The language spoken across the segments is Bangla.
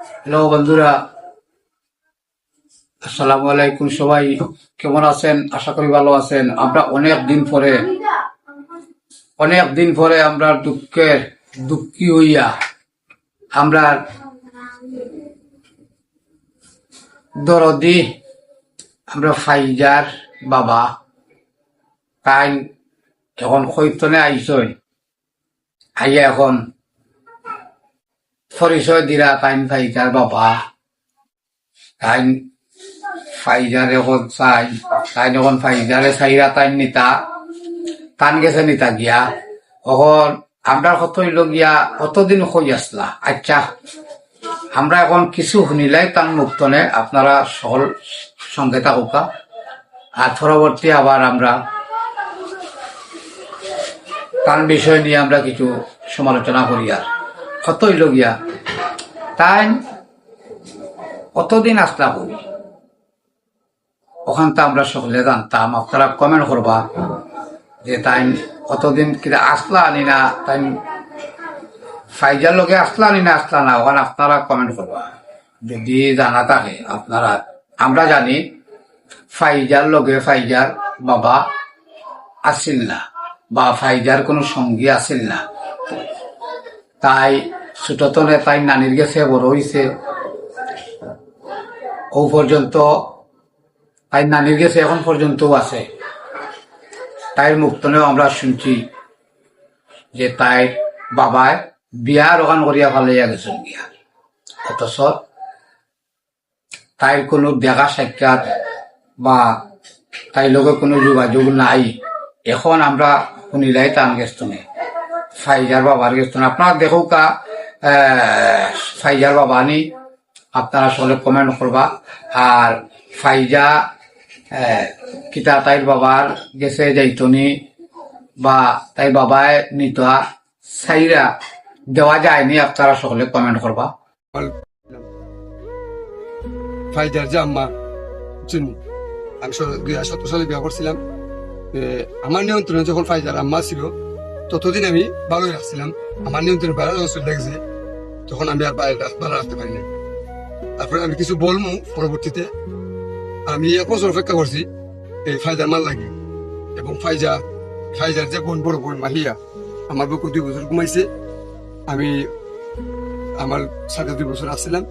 হ্যালো বন্ধুরা, আসসালামু আলাইকুম। সবাই কেমন আছেন? আশা করি ভালো আছেন। আমরা অনেক দিন পরে আমরা দুঃখী হইয়া আমরা দরদি আমরা ফাইজার বাবা তাই এখন কৈতনে আইসই আইয়া এখন পরিচয় দিরা তাইন ফাইজার বাবা তাইন ফাইজার এখন তাইন এখন ফাইজারে চাইরা তাইন নিতা টান গেছে নিতা গিয়া এখন আমরা কত হইল গিয়া কতদিন হই আসলা। আচ্ছা, আমরা এখন কিছু শুনিলাই তার মুক্তনে আপনারা সকল সঙ্গে থাকুকা, আর পরবর্তী আবার আমরা তার বিষয় নিয়ে আমরা কিছু সমালোচনা করি। আর কত হইল গিয়া তাই কতদিন আসলা করি ওখান তো আমরা সকলে জানতাম। আপনারা কমেন্ট করবা যে তাই কতদিন কিনা আসলা আনি না, তাই ফাইজার লোকে আসলা আনি না আসলা না, ওখানে আপনারা কমেন্ট করবা যদি জানা থাকে আপনারা। আমরা জানি ফাইজার লোকে ফাইজার বাবা আসিল না বা ফাইজার কোনো সঙ্গী আসিল না, তাই ছোটতনে তাই নানির গেছে বড় হইছে ও পর্যন্ত, তাই নানির গেছে এখন পর্যন্ত আছে। তাই মুক্তনেও আমরা শুনছি যে তাই বাবায় বিয়ার ওখান করিয়া ফালাইয়া গেছেন গিয়া, অথচ তাই কোনো দেখা সাক্ষাৎ বা তাই লোকের কোনো যোগাযোগ নাই। এখন আমরা শুনিলাই টান গেস্তনে ফাইজার বাবার গেস্তনে আপনারা দেখুকা ফাইজার বাবা নি, আপনারা সকলে কমেন্ট করবা। আর ফাইজা কিতা তাইর বাবার গেছে যাইতনি বা তাই বাবায় নিতা সাইরা দেওয়া যায়নি, আপনারা সকলে কমেন্ট করবা। ফাইজার যে আম্মা চিনি, আমি 2017 সালে বিয়ে করছিলাম। আমার নিয়ন্ত্রণে যখন ফাইজার আম্মা ছিল ততদিন আমি ভালোই রাখছিলাম। আমার নিয়ন্ত্রণে বাইরে যখন চলে গেছে তখন আমি আর বাইরে ভালো রাখতে পারিনি। তারপরে আমি কিছু বলবো পরবর্তীতে। আমি 1 বছর অপেক্ষা করছি এই ফাইজার মাল লাগে, এবং ফাইজার যে বড় বোন মাহিয়া আমার বুকে 2 বছর ঘুমাইছে। আমি আমার সাথে 2 বছর আসছিলাম,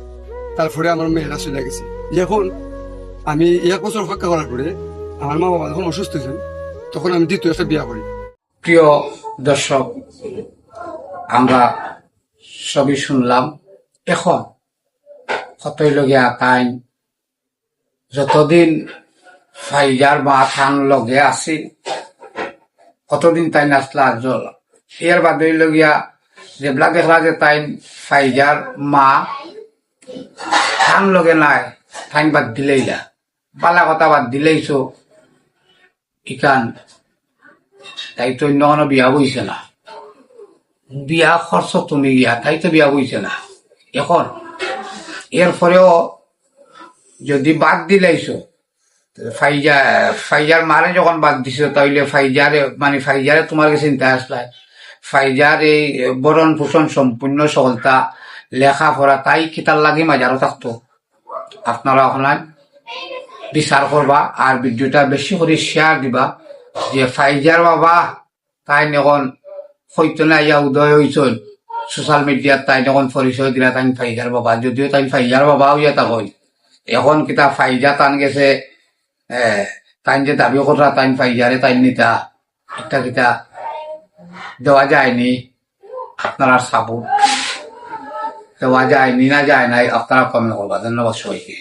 তারপরে আমার মেয়েরা চলে গেছে। এখন আমি 1 বছর অপেক্ষা করার পরে আমার মা বাবা যখন অসুস্থ হয়েছেন তখন আমি দ্বিতীয় একটা বিয়া করি। প্রিয় দর্শক, আমরা সবই শুনলাম। এখন কতই লগিয়া তাই যতদিন ফাইজার মা থান লগে আসিল কতদিন তাই নাচলা জল এর বাদে লগিয়া যেবলা দেখলা যে তাই ফাইজার মা থান লগে নাই, থাইন বাদ দিলেই না, বালা কথা বাদ দিলেইছো ইকান তাই তো অন্য বিয়া বইছে না, বিয়া খরচ তুমি গিয়া তাই তো বিয়া বইছে না। এখন এরপরেও যদি বাদ দিলাইছো ফাইজার মারে যখন বাদ দিছো তাইলে ফাইজারে তোমার কাছে চিন্তা আসলাই ফাইজার এই বরণ পোষণ সম্পূর্ণ সফলতা লেখাপড়া তাই কিতার লাগি মাজারও থাকতো। আপনারা ওখানে বিচার করবা আর ভিডিওটা বেশি করে শেয়ার দিবা যে ফাইজার বাবা তাই এখন হইতনে আইয়া উদয় হইছই সোশ্যাল মিডিয়াত, তাই এখন পরিচয় দিলা তাই ফাইজার বাবা, যদিও তাই ফাইজার বাবা হইয়া তা হই। এখন কিতা ফাইজা টান গেছে তাই যে দাবি করা তাই ফাইজারে তাই নিতা একটা কিতা দেওয়া যায়নি। আপনারা সাপোর্ট দেওয়া যায়নি না যায় নাই, আপনারা কমেন্ট করবা। ধন্যবাদ সবাইকে।